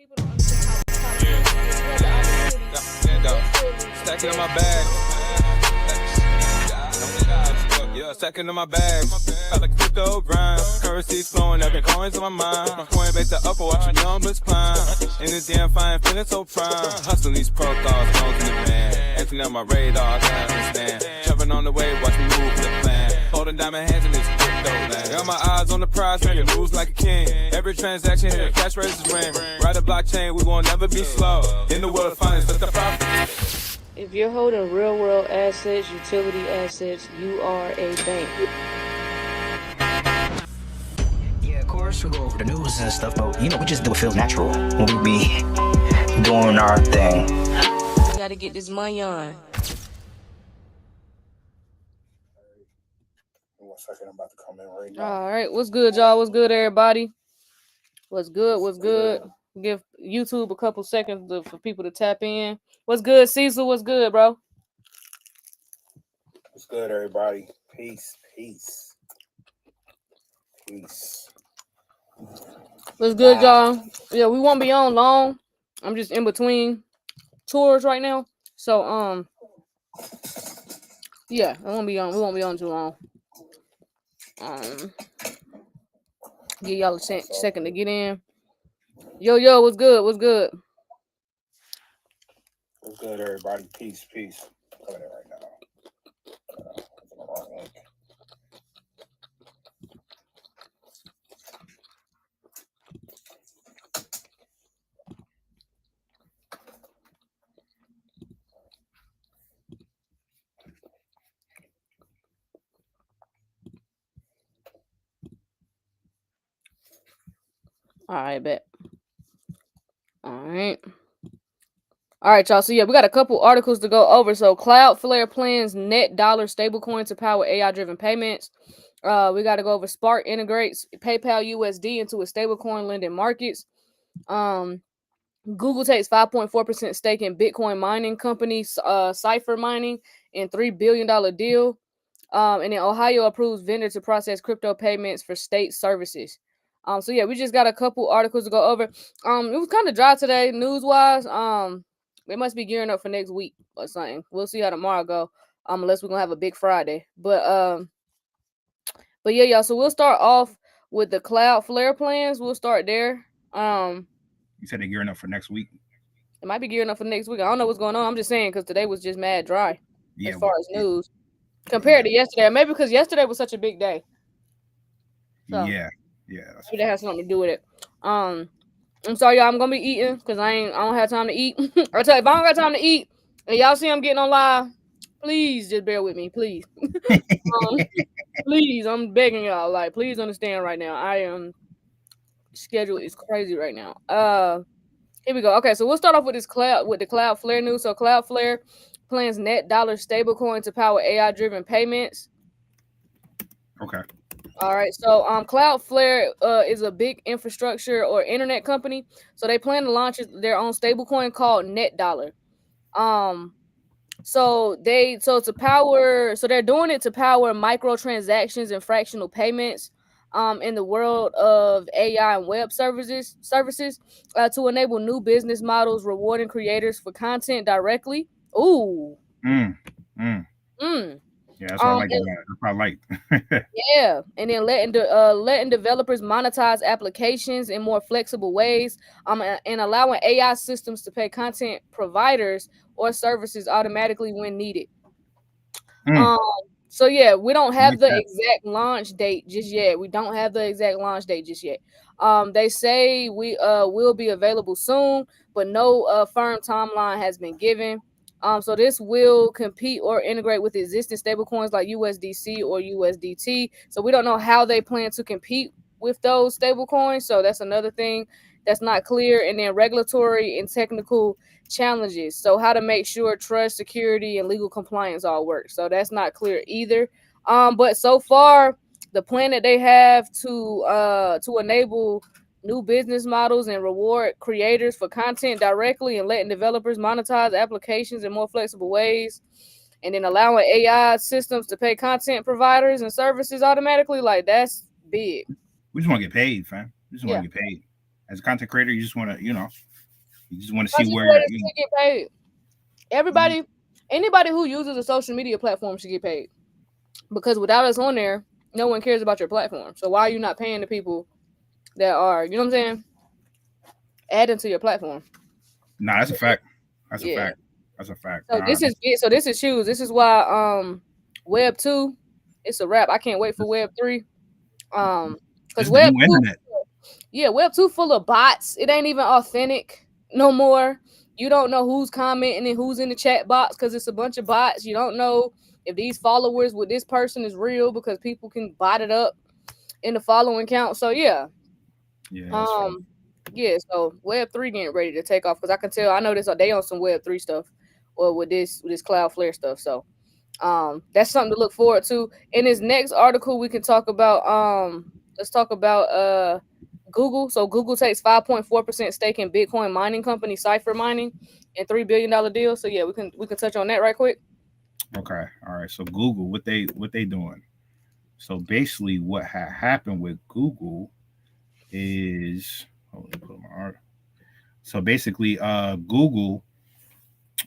People don't understand Stacking in my bag. Yeah, stacking in my bag. Got a crypto grind. Currency's flowing, every coin's on my mind. My Coinbase the upper, watch the numbers climb. In this damn fine, feeling so prime. Hustling these protocols, known to the man. Emptying on my radar, I can't understand. Jumping on the wave, watch me move the plan. Holding diamond hands in this crypto land. Got my eyes on the prize, making moves like a king. Every transaction here, cash raises ring. Ride a blockchain, we won't never be slow. In the world of finance, that's the profit. if you're holding real world assets, utility assets, you are a bank. Yeah, of course, we go over the news and stuff, but we just do what feels natural when we be doing our thing. I gotta get this money on. 1 second, I'm about to come in right now. All right, what's good, y'all? What's good, everybody? What's good? What's good? Give YouTube a couple seconds for people to tap in. What's good, Cecil? What's good, bro? What's good, everybody? Peace. What's good, y'all? Yeah, we won't be on long. I'm just in between tours right now, so yeah, we won't be on too long. Give y'all a second to get in. Yo, what's good? What's good, everybody? Peace. Coming in right now. The wrong link. All right, bet. All right, y'all. So yeah, we got a couple articles to go over. So Cloudflare plans net dollar stablecoin to power AI-driven payments. We got to go over Spark integrates PayPal USD into a stablecoin lending markets. Google takes 5.4% stake in Bitcoin mining company Cipher Mining in $3 billion deal. And then Ohio approves vendor to process crypto payments for state services. So yeah, we just got a couple articles to go over. It was kind of dry today, news-wise. They must be gearing up for next week or something. We'll see how tomorrow go. Unless we're gonna have a big Friday. But yeah, y'all. So we'll start off with the Cloudflare plans. We'll start there. You said they're gearing up for next week. It might be gearing up for next week. I don't know what's going on. I'm just saying because today was just mad dry as far as news compared to yesterday. Maybe because yesterday was such a big day. So, yeah. Maybe that has something to do with it. I'm sorry, y'all. I'm gonna be eating because I don't have time to eat. I tell you, if I don't got time to eat and y'all see I'm getting on live, please just bear with me, please. Please, I'm begging y'all. Like, please understand right now. I am schedule is crazy right now. Here we go. Okay, so we'll start off with the Cloudflare news. So Cloudflare plans net dollar stablecoin to power AI-driven payments. Okay. All right, so Cloudflare is a big infrastructure or internet company, so they plan to launch their own stablecoin called Net Dollar. So they're doing it to power microtransactions and fractional payments in the world of AI and web services to enable new business models, rewarding creators for content directly. Ooh. Yeah, that's what I like. That's what I like. Yeah, and then letting developers monetize applications in more flexible ways, and allowing AI systems to pay content providers or services automatically when needed. So yeah, we don't have the exact launch date just yet. They say we will be available soon, but no firm timeline has been given. So this will compete or integrate with existing stablecoins like USDC or USDT. So we don't know how they plan to compete with those stablecoins. So that's another thing that's not clear. And then regulatory and technical challenges. So how to make sure trust, security, and legal compliance all work. So that's not clear either. But so far, the plan that they have to enable new business models and reward creators for content directly and letting developers monetize applications in more flexible ways, and then allowing AI systems to pay content providers and services automatically, like that's big. We just want to get paid, fam. We just want to get paid. As a content creator, you just want to, You just want to see That's just where the way this you. shit get paid. Everybody, anybody who uses a social media platform should get paid because without us on there, no one cares about your platform. So why are you not paying the people that are, you know what I'm saying, adding to your platform? Nah, that's a So yeah, fact. That's a yeah. fact. That's a fact. So this is it. So this is huge. This is why Web 2, it's a wrap. I can't wait for Web 3. This Because is the Web new 2, internet. yeah, Web 2 full of bots. It ain't even authentic no more. You don't know who's commenting and who's in the chat box because it's a bunch of bots. You don't know if these followers with this person is real because people can bot it up in the following count. So yeah. Yeah, that's fact. Um yeah, so Web 3 getting ready to take off because I can tell I know this they on some Web 3 stuff or with this Cloudflare stuff. So that's something to look forward to. In this next article, we can talk about let's talk about Google. So Google takes 5.4% stake in Bitcoin mining company Cipher Mining and $3 billion deal. So yeah, we can touch on that right quick. Okay. All right. So Google, what they doing? So basically, what happened with Google is, oh, let me put my art. So basically, Google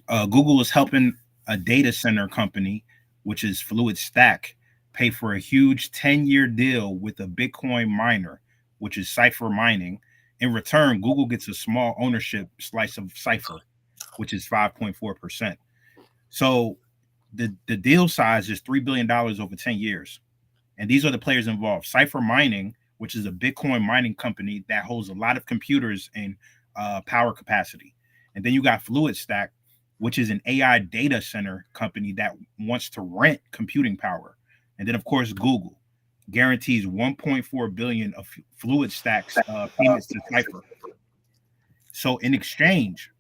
is helping a data center company, which is Fluid Stack, pay for a huge 10-year deal with a Bitcoin miner, which is Cipher Mining. In return, Google gets a small ownership slice of Cipher, which is 5.4%. So the deal size is $3 billion over 10 years. And these are the players involved. Cipher Mining, which is a Bitcoin mining company that holds a lot of computers and power capacity. And then you got Fluid Stack, which is an AI data center company that wants to rent computing power. And then, of course, Google guarantees 1.4 billion of Fluid Stack's payments to Cipher. So in exchange,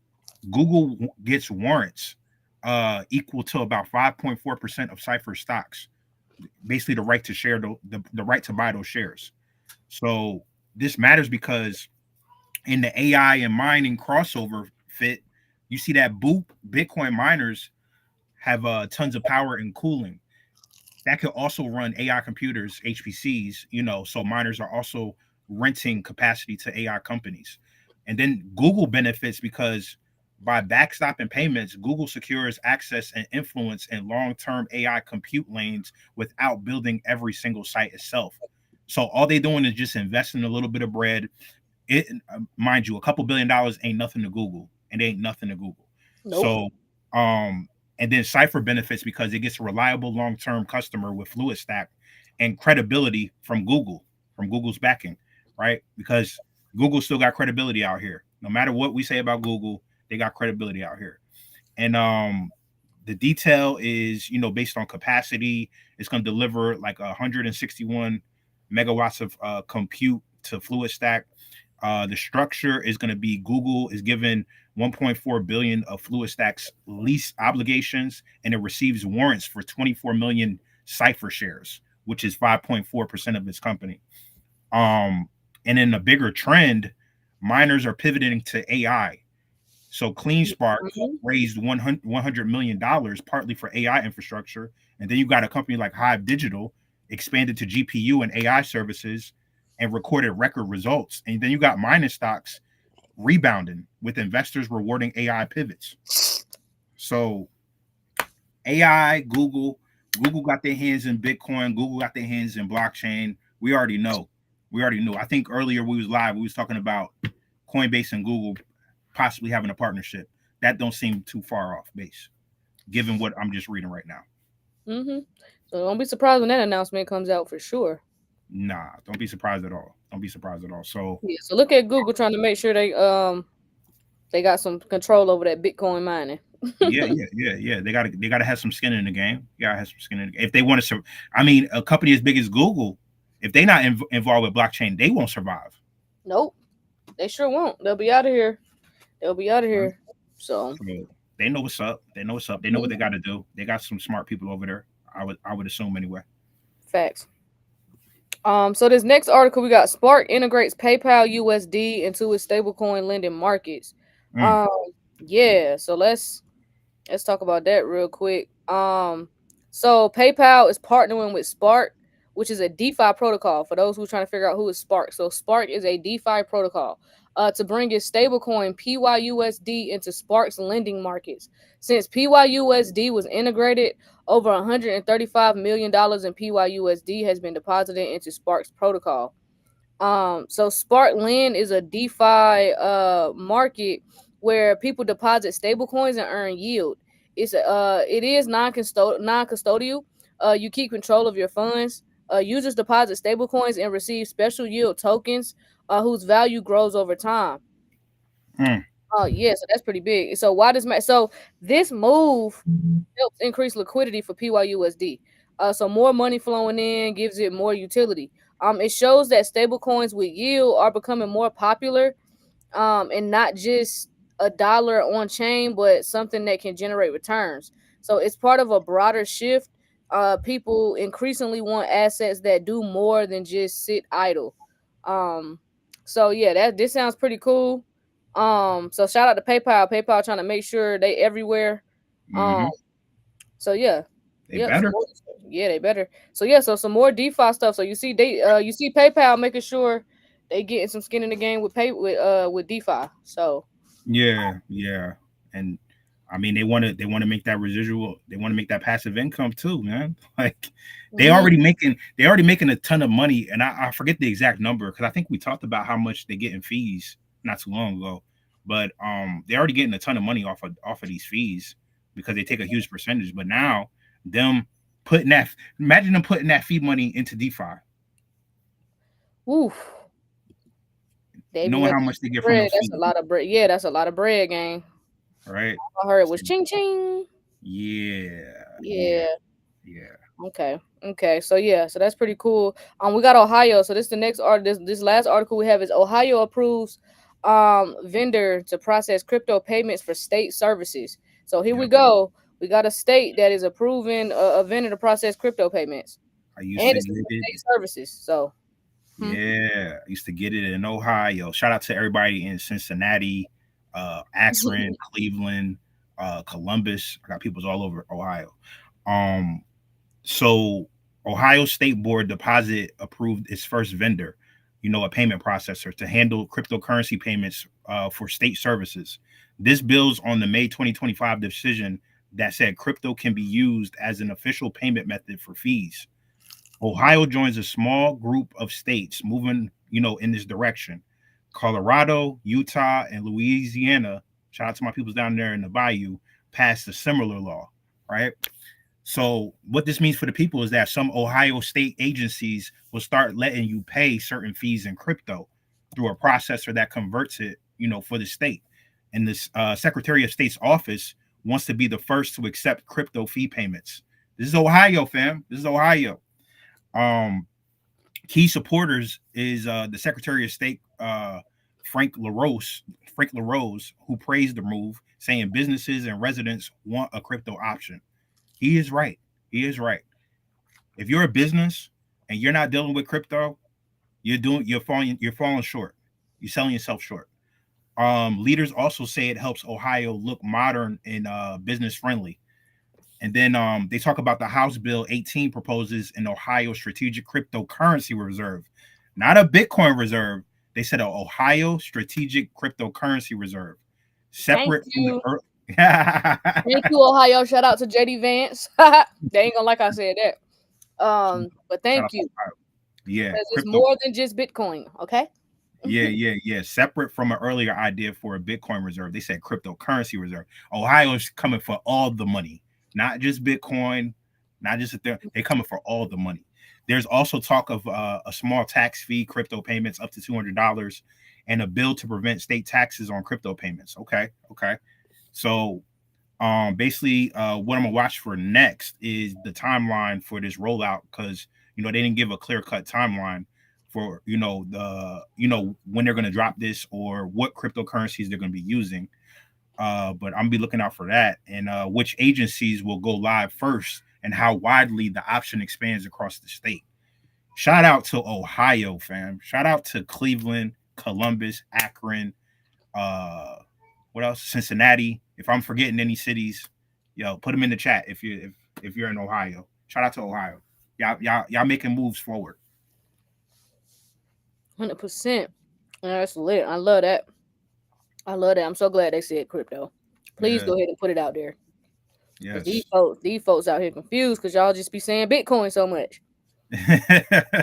Google gets warrants equal to about 5.4% of Cipher stocks, basically the right to share the right to buy those shares. So this matters because in the AI and mining crossover fit, you see that Boop Bitcoin miners have tons of power and cooling. That could also run AI computers, HPCs, so miners are also renting capacity to AI companies. And then Google benefits because by backstopping payments, Google secures access and influence in long-term AI compute lanes without building every single site itself. So all they're doing is just investing a little bit of bread. It, mind you, a couple $1 billion ain't nothing to Google, and it ain't nothing to Google. Nope. So, and then Cipher benefits because it gets a reliable long-term customer with Fluid Stack and credibility from Google's backing, right? Because Google still got credibility out here. No matter what we say about Google, they got credibility out here. And the detail is, based on capacity, it's going to deliver like 161 megawatts of compute to Fluid Stack. The structure is going to be Google is given 1.4 billion of Fluid Stack's lease obligations, and it receives warrants for 24 million Cipher shares, which is 5.4% of its company. And in a bigger trend, miners are pivoting to AI. So CleanSpark Mhm. raised $100 million partly for AI infrastructure. And then you got a company like Hive Digital expanded to GPU and AI services and recorded record results. And then you got mining stocks rebounding with investors rewarding AI pivots. So AI, Google got their hands in Bitcoin, Google got their hands in blockchain. We already know. We already knew. I think earlier we was live, we was talking about Coinbase and Google possibly having a partnership. That don't seem too far off base, given what I'm just reading right now. Mhm. So don't be surprised when that announcement comes out for sure. Nah, don't be surprised at all. Don't be surprised at all. So Yeah. So look at Google trying to make sure they got some control over that Bitcoin mining. yeah. They gotta have some skin in the game. You gotta have some skin in the game. If they want to, I mean, a company as big as Google, if they're not involved with blockchain, they won't survive. Nope. They sure won't. They'll be out of here. They'll be out of Right? here. So So they know what's up. They know what's up. They know what they got to do. They got some smart people over there. I would assume anyway. facts. So this next article we got Spark integrates PayPal USD into its stablecoin lending markets. Mm, Um, yeah. So let's talk about that real quick. So PayPal is partnering with Spark, which is a DeFi protocol. For those who are trying to figure out who is Spark, so Spark is a DeFi protocol. to bring its stablecoin PYUSD into Spark's lending markets. Since PYUSD was integrated, over $135 million in PYUSD has been deposited into Spark's protocol. So Spark Lend is a DeFi market where people deposit stable coins and earn yield. It is non-custodial. You keep control of your funds. Users deposit stable coins and receive special yield tokens whose value grows over time. Mm. Oh yeah, so that's pretty big. So why does so this move helps increase liquidity for PYUSD. So more money flowing in gives it more utility. It shows that stable coins with yield are becoming more popular, and not just a dollar on chain, but something that can generate returns. So it's part of a broader shift. People increasingly want assets that do more than just sit idle. Um, so yeah, that this sounds pretty cool. So shout out to PayPal. PayPal trying to make sure they everywhere. Um, Mm-hmm. so yeah, They yep. Some better. more, yeah, they better. So yeah, so some more DeFi stuff. So you see PayPal making sure they getting some skin in the game with DeFi. So Yeah, yeah. And I mean they want to make that residual, they want to make that passive income too, man. Like mhm. they already making a ton of money. And I forget the exact number because I think we talked about how much they get in fees not too long ago. But they're already getting a ton of money off of these fees because they take a huge percentage. But now them putting that imagine them putting that fee money into DeFi, Oof, they be knowing how making much they get from bread. those That's a fees, lot of bread. Yeah, that's a lot of bread, gang. right? I heard it So, was ching ching. yeah, yeah, Yeah. yeah. Okay. Okay. So yeah. So that's pretty cool. We got Ohio. So this the next art. This last article we have is Ohio approves vendor to process crypto payments for state services. So here we Yep. go. We got a state that is approving a vendor to process crypto payments, I used and to it's get for it. state services. So hmm. Yeah, I used to get it in Ohio. Shout out to everybody in Cincinnati, Akron, Cleveland, Columbus. I got peoples all over Ohio. Um, so Ohio State Board Deposit approved its first vendor, a payment processor to handle cryptocurrency payments for state services. This builds on the May 2025 decision that said crypto can be used as an official payment method for fees. Ohio joins a small group of states moving, in this direction. Colorado, Utah, and Louisiana, shout out to my people down there in the bayou, passed a similar law, right? So what this means for the people is that some Ohio state agencies will start letting you pay certain fees in crypto through a processor that converts it, for the state. And this Secretary of State's office wants to be the first to accept crypto fee payments. This is Ohio, fam. This is Ohio. Um, Key supporters is the Secretary of State Frank LaRose, who praised the move, saying businesses and residents want a crypto option. He is right. He is right. If you're a business and you're not dealing with crypto, you're falling short. You're selling yourself short. Leaders also say it helps Ohio look modern and business friendly. And then they talk about the House Bill 18 proposes an Ohio strategic cryptocurrency reserve, not a Bitcoin reserve. They said an Ohio strategic cryptocurrency reserve, Thank separate from the you. earth. Thank you, Ohio. Shout out to JD Vance. They ain't gonna like I said that. But Shout thank out to you. Ohio. Yeah, Because it's crypto. more than just Bitcoin, okay? Yeah, yeah, yeah. Separate from an earlier idea for a Bitcoin reserve, they said cryptocurrency reserve. Ohio's coming for all the money, not just Bitcoin, not just Ethereum. They're coming for all the money. There's also talk of a small tax fee, crypto payments up to $200, and a bill to prevent state taxes on crypto payments. Okay, okay. So, basically, what I'm gonna watch for next is the timeline for this rollout because they didn't give a clear cut timeline for when they're going to drop this or what cryptocurrencies they're going to be using. But I'm gonna be looking out for that and which agencies will go live first and how widely the option expands across the state. Shout out to Ohio, fam. Shout out to Cleveland, Columbus, Akron, uh, what else? Cincinnati. If I'm forgetting any cities, put them in the chat if you're in Ohio. Shout out to Ohio. Y'all making moves forward. 100%. That's lit. I love that. I love that. I'm so glad they said crypto. Please go ahead and put it out there. Because Yes. these folks out here confused because y'all just be saying Bitcoin so much.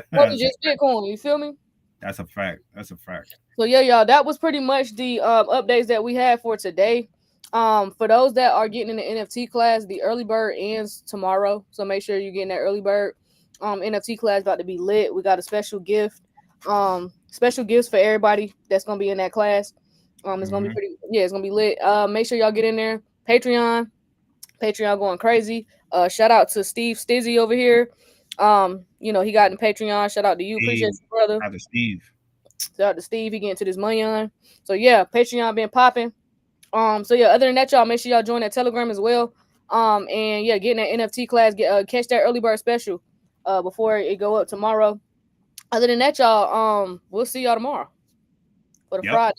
What is just Bitcoin? You feel me? That's a fact. That's a fact. So yeah, y'all, that was pretty much the updates that we had for today. For those that are getting in the NFT class, the early bird ends tomorrow. So make sure you're getting that early bird. NFT class about to be lit. We got a special gift. Special gifts for everybody that's gonna be in that class. It's gonna be pretty. Yeah, it's gonna be lit. Make sure y'all get in there. Patreon going crazy. Shout out to Steve Stizzy over here. He got in Patreon. Shout out to you. Appreciate you, brother. Shout out to Steve. Shout out to Steve. He getting to this money on. So yeah, Patreon been popping. So yeah, other than that, y'all make sure y'all join that Telegram as well. And yeah, getting that NFT class, catch that early bird special before it go up tomorrow. Other than that, y'all, we'll see y'all tomorrow for the Friday.